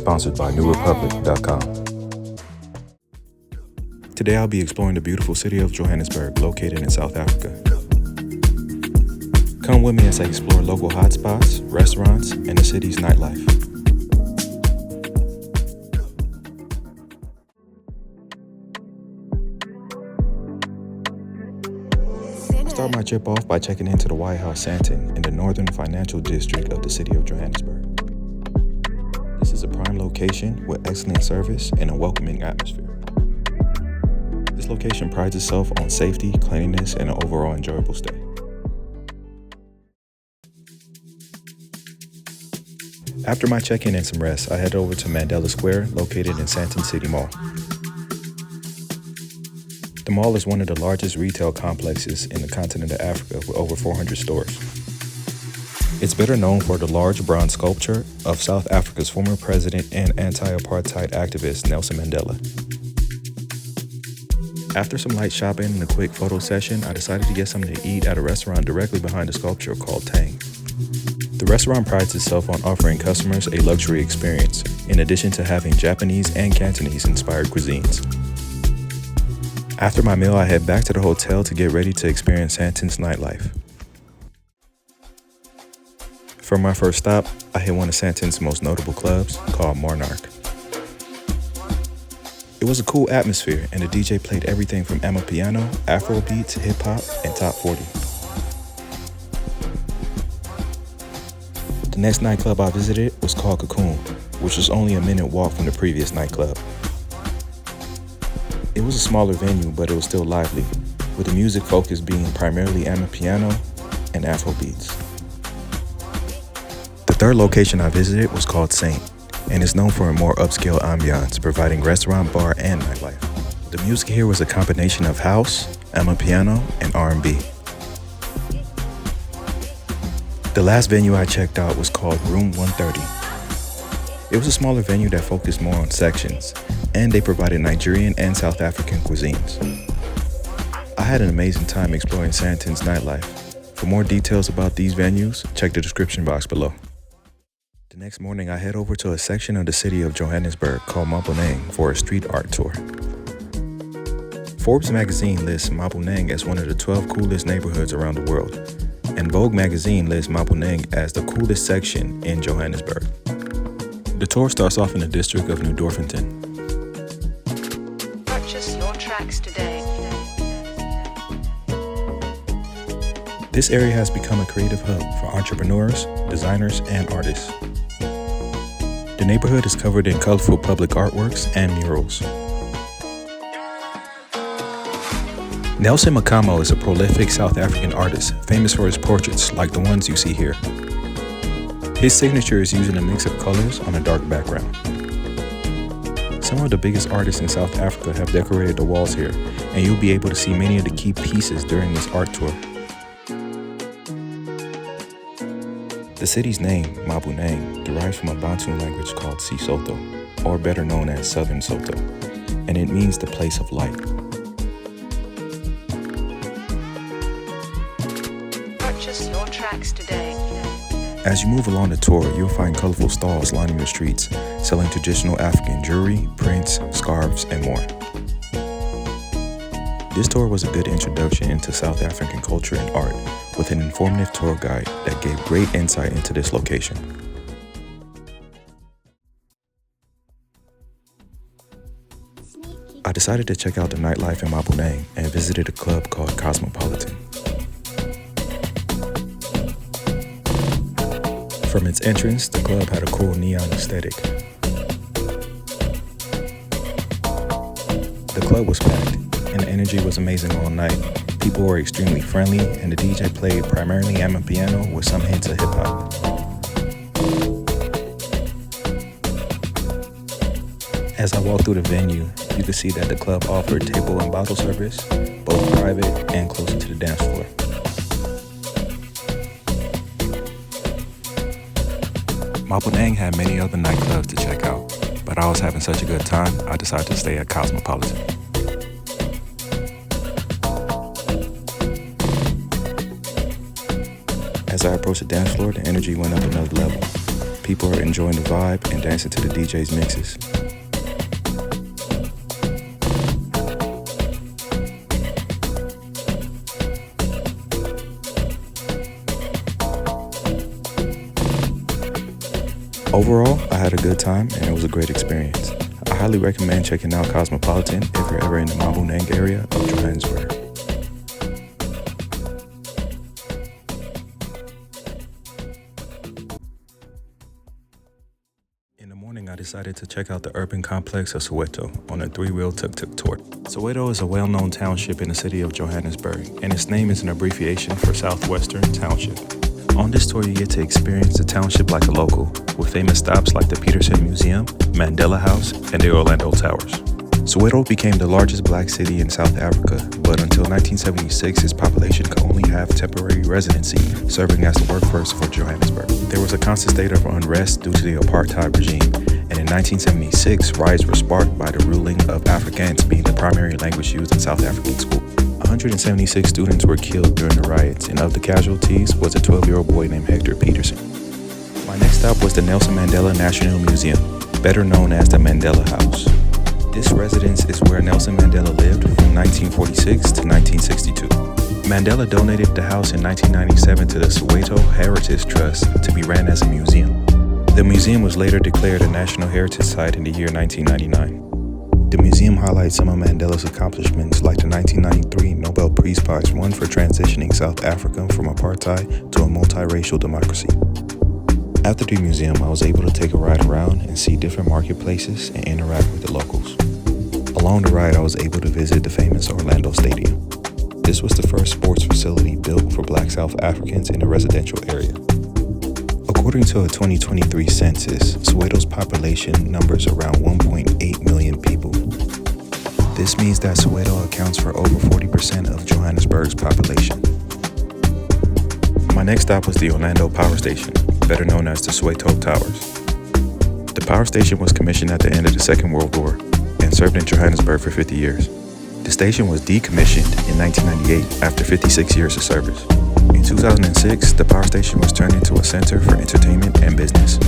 sponsored by NewRepublic.com. Today I'll be exploring the beautiful city of Johannesburg, located in South Africa. Come with me as I explore local hotspots, restaurants, and the city's nightlife. I start my trip off by checking into the White House Sandton in the northern financial district of the city of Johannesburg. This is a prime location with excellent service and a welcoming atmosphere. This location prides itself on safety, cleanliness, and an overall enjoyable stay. After my check-in and some rest, I head over to Mandela Square, located in Sandton City Mall. The mall is one of the largest retail complexes in the continent of Africa with over 400 stores. It's better known for the large bronze sculpture of South Africa's former president and anti-apartheid activist Nelson Mandela. After some light shopping and a quick photo session, I decided to get something to eat at a restaurant directly behind the sculpture called Tang. The restaurant prides itself on offering customers a luxury experience, in addition to having Japanese and Cantonese-inspired cuisines. After my meal, I head back to the hotel to get ready to experience Sandton's nightlife. For my first stop, I hit one of Sandton's most notable clubs, called Monarch. It was a cool atmosphere, and the DJ played everything from Amapiano, Afrobeats, hip-hop, and top 40. The next nightclub I visited was called Cocoon, which was only a minute walk from the previous nightclub. It was a smaller venue, but it was still lively, with the music focus being primarily Amapiano and Afrobeats. The third location I visited was called Saint, and is known for a more upscale ambiance, providing restaurant, bar, and nightlife. The music here was a combination of house, Amapiano, and R&B. The last venue I checked out was called Room 130. It was a smaller venue that focused more on sections, and they provided Nigerian and South African cuisines. I had an amazing time exploring Sandton's nightlife. For more details about these venues, check the description box below. The next morning, I head over to a section of the city of Johannesburg called Maboneng for a street art tour. Forbes magazine lists Maboneng as one of the 12 coolest neighborhoods around the world, and Vogue magazine lists Maboneng as the coolest section in Johannesburg. The tour starts off in the district of New Dorfington. Purchase your tracks today. This area has become a creative hub for entrepreneurs, designers, and artists. The neighborhood is covered in colorful public artworks and murals. Nelson Makamo is a prolific South African artist, famous for his portraits like the ones you see here. His signature is using a mix of colors on a dark background. Some of the biggest artists in South Africa have decorated the walls here, and you'll be able to see many of the key pieces during this art tour. The city's name, Maboneng, derives from a Bantu language called Soweto, or better known as Southern Soweto, and it means the place of light. Purchase your tracks today. As you move along the tour, you'll find colorful stalls lining the streets, selling traditional African jewelry, prints, scarves, and more. This tour was a good introduction into South African culture and art, with an informative tour guide that gave great insight into this location. I decided to check out the nightlife in Maboneng and visited a club called Cosmopolitan. From its entrance, the club had a cool neon aesthetic. The club was packed, and the energy was amazing all night. People were extremely friendly, and the DJ played primarily Amapiano with some hints of hip-hop. As I walked through the venue, you could see that the club offered table and bottle service, both private and closer to the dance floor. Maboneng had many other nightclubs to check out, but I was having such a good time, I decided to stay at Cosmopolitan. As I approached the dance floor, the energy went up another level. People are enjoying the vibe and dancing to the DJ's mixes. Overall, I had a good time and it was a great experience. I highly recommend checking out Cosmopolitan if you're ever in the Maboneng area of Johannesburg. In the morning, I decided to check out the urban complex of Soweto on a 3-wheel Tuk Tuk tour. Soweto is a well-known township in the city of Johannesburg, and its name is an abbreviation for Southwestern Township. On this tour, you get to experience the township like a local, with famous stops like the Peterson Museum, Mandela House, and the Orlando Towers. Soweto became the largest black city in South Africa, but until 1976, its population could only have temporary residency, serving as the workforce for Johannesburg. There was a constant state of unrest due to the apartheid regime, and in 1976, riots were sparked by the ruling of Afrikaans being the primary language used in South African schools. 176 students were killed during the riots, and of the casualties was a 12-year-old boy named Hector Peterson. My next stop was the Nelson Mandela National Museum, better known as the Mandela House. This residence is where Nelson Mandela lived from 1946 to 1962. Mandela donated the house in 1997 to the Soweto Heritage Trust to be ran as a museum. The museum was later declared a National Heritage Site in the year 1999. The museum highlights some of Mandela's accomplishments, like the 1993 Nobel Peace Prize won for transitioning South Africa from apartheid to a multiracial democracy. After the museum, I was able to take a ride around and see different marketplaces and interact with the locals. Along the ride, I was able to visit the famous Orlando Stadium. This was the first sports facility built for Black South Africans in a residential area. According to a 2023 census, Soweto's population numbers around 1.8 million people. This means that Soweto accounts for over 40% of Johannesburg's population. My next stop was the Orlando Power Station, better known as the Soweto Towers. The power station was commissioned at the end of the Second World War and served in Johannesburg for 50 years. The station was decommissioned in 1998 after 56 years of service. In 2006, the power station was turned into a center for entertainment and business.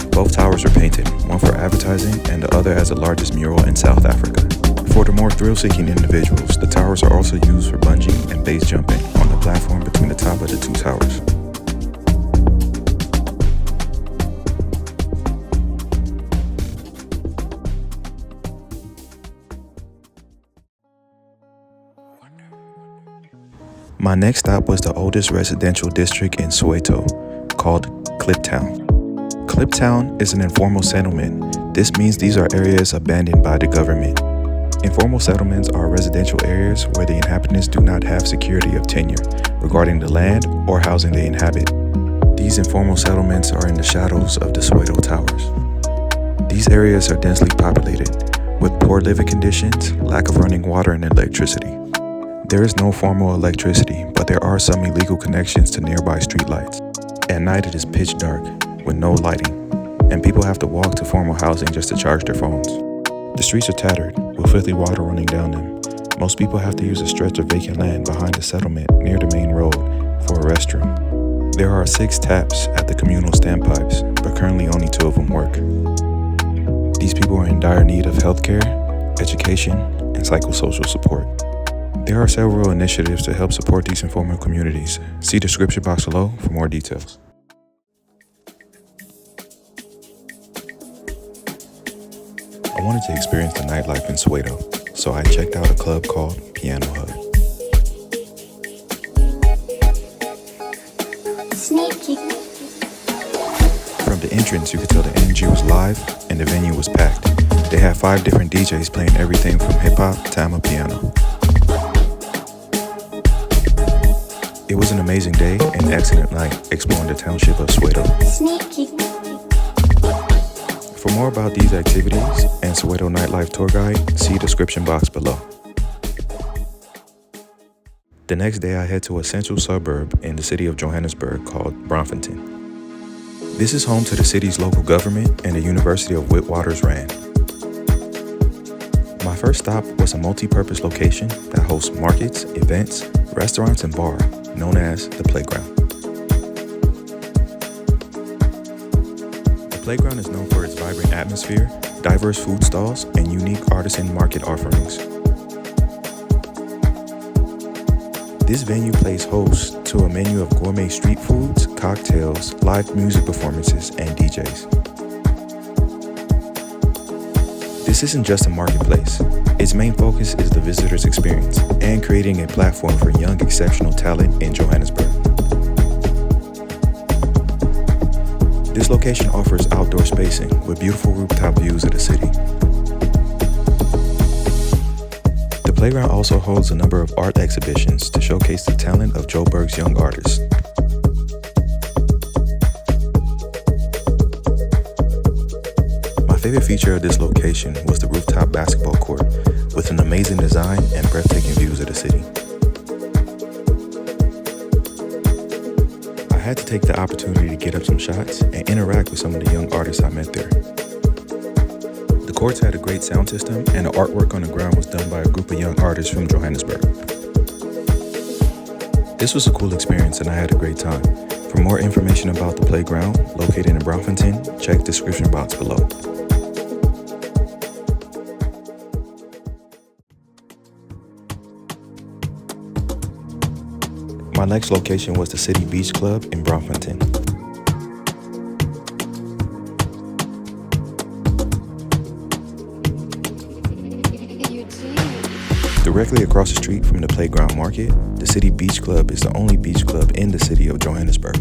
Both towers were painted, one for advertising and the other as the largest mural in South Africa. For the more thrill-seeking individuals, the towers are also used for bungee and base jumping on the platform between the top of the two towers. My next stop was the oldest residential district in Soweto, called Kliptown. Kliptown is an informal settlement. This means these are areas abandoned by the government. Informal settlements are residential areas where the inhabitants do not have security of tenure regarding the land or housing they inhabit. These informal settlements are in the shadows of the Soweto Towers. These areas are densely populated, with poor living conditions, lack of running water and electricity. There is no formal electricity, but there are some illegal connections to nearby streetlights. At night it is pitch dark, with no lighting, and people have to walk to formal housing just to charge their phones. The streets are tattered, with filthy water running down them. Most people have to use a stretch of vacant land behind the settlement near the main road for a restroom. There are 6 taps at the communal standpipes, but currently only 2 of them work. These people are in dire need of healthcare, education, and psychosocial support. There are several initiatives to help support these informal communities. See the description box below for more details. I wanted to experience the nightlife in Soweto, so I checked out a club called Pianohub. From the entrance, you could tell the energy was live and the venue was packed. They had 5 different DJs playing everything from hip-hop to amapiano. It was an amazing day and excellent night exploring the township of Soweto. For more about these activities and Soweto nightlife tour guide, see description box below. The next day I head to a central suburb in the city of Johannesburg called Braamfontein. This is home to the city's local government and the University of Witwatersrand. My first stop was a multi-purpose location that hosts markets, events, restaurants, and bar, known as the Playground. The playground is known for its vibrant atmosphere, diverse food stalls, and unique artisan market offerings. This venue plays host to a menu of gourmet street foods, cocktails, live music performances, and DJs. This isn't just a marketplace. Its main focus is the visitor's experience and creating a platform for young, exceptional talent in Johannesburg. This location offers outdoor spacing with beautiful rooftop views of the city. The playground also holds a number of art exhibitions to showcase the talent of Joburg's young artists. My favorite feature of this location was the rooftop basketball court with an amazing design and breathtaking views of the city. I had to take the opportunity to get up some shots and interact with some of the young artists I met there. The courts had a great sound system, and the artwork on the ground was done by a group of young artists from Johannesburg. This was a cool experience and I had a great time. For more information about the playground, located in Braamfontein, check the description box below. My next location was the City Beach Club in Braamfontein. Directly across the street from the Playground Market, the City Beach Club is the only beach club in the city of Johannesburg.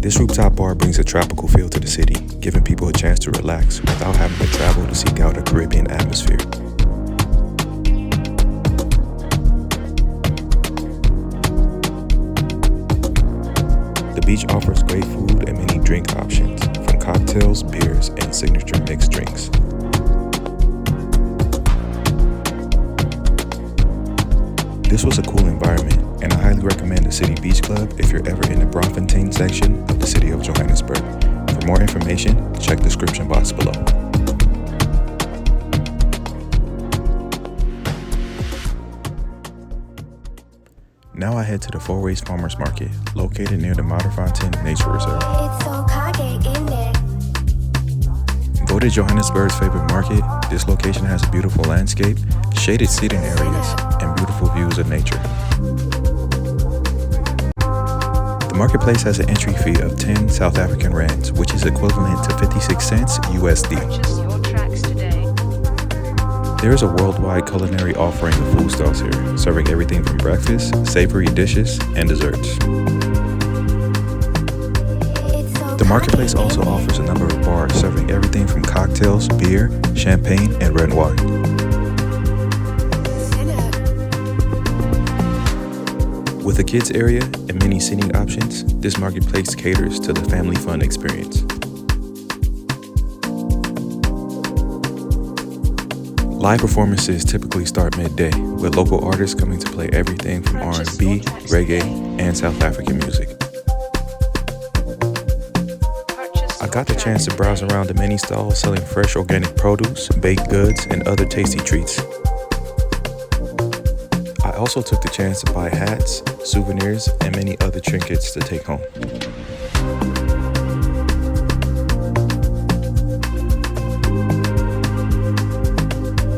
This rooftop bar brings a tropical feel to the city, giving people a chance to relax without having to travel to seek out a Caribbean atmosphere. The beach offers great food and many drink options, from cocktails, beers, and signature mixed drinks. This was a cool environment, and I highly recommend the City Beach Club if you're ever in the Braamfontein section of the city of Johannesburg. For more information, check the description box below. Now I head to the Four Ways Farmers Market, located near the Maboneng Nature Reserve. It's so cocky in there. Voted Johannesburg's favorite market, this location has a beautiful landscape, shaded seating areas, and beautiful views of nature. The marketplace has an entry fee of 10 South African rands, which is equivalent to 56 cents USD. Purchase your tracks today. There is a worldwide culinary offering of food stalls here, serving everything from breakfast, savory dishes, and desserts. The marketplace also offers a number of bars serving everything from cocktails, beer, champagne, and red wine. With a kids area and many seating options, this marketplace caters to the family fun experience. Live performances typically start midday, with local artists coming to play everything from R&B, reggae, and South African music. I got the chance to browse around the many stalls selling fresh organic produce, baked goods, and other tasty treats. I also took the chance to buy hats, souvenirs, and many other trinkets to take home.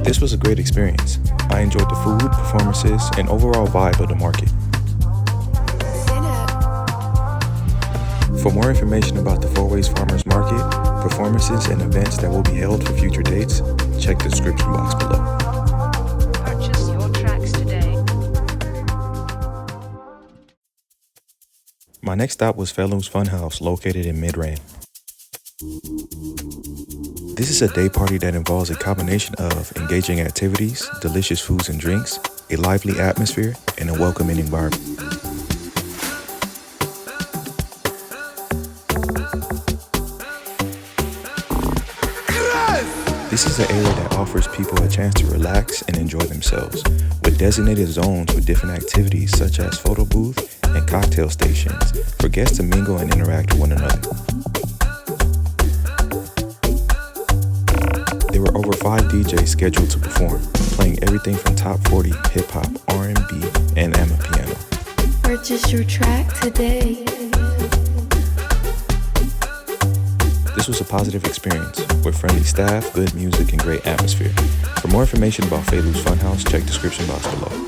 This was a great experience. I enjoyed the food, performances, and overall vibe of the market. For more information about the Four Ways Farmers Market, performances, and events that will be held for future dates, check the description box below. Purchase your tracks today. My next stop was Fellows Funhouse, located in Midrand. This is a day party that involves a combination of engaging activities, delicious foods and drinks, a lively atmosphere, and a welcoming environment. This is an area that offers people a chance to relax and enjoy themselves, with designated zones with different activities such as photo booth and cocktail stations for guests to mingle and interact with one another. There were over 5 DJs scheduled to perform, playing everything from top 40 hip-hop, R&B, and amapiano. Purchase your track today. This was a positive experience with friendly staff, good music, and great atmosphere. For more information about Feilu's Funhouse, check description box below.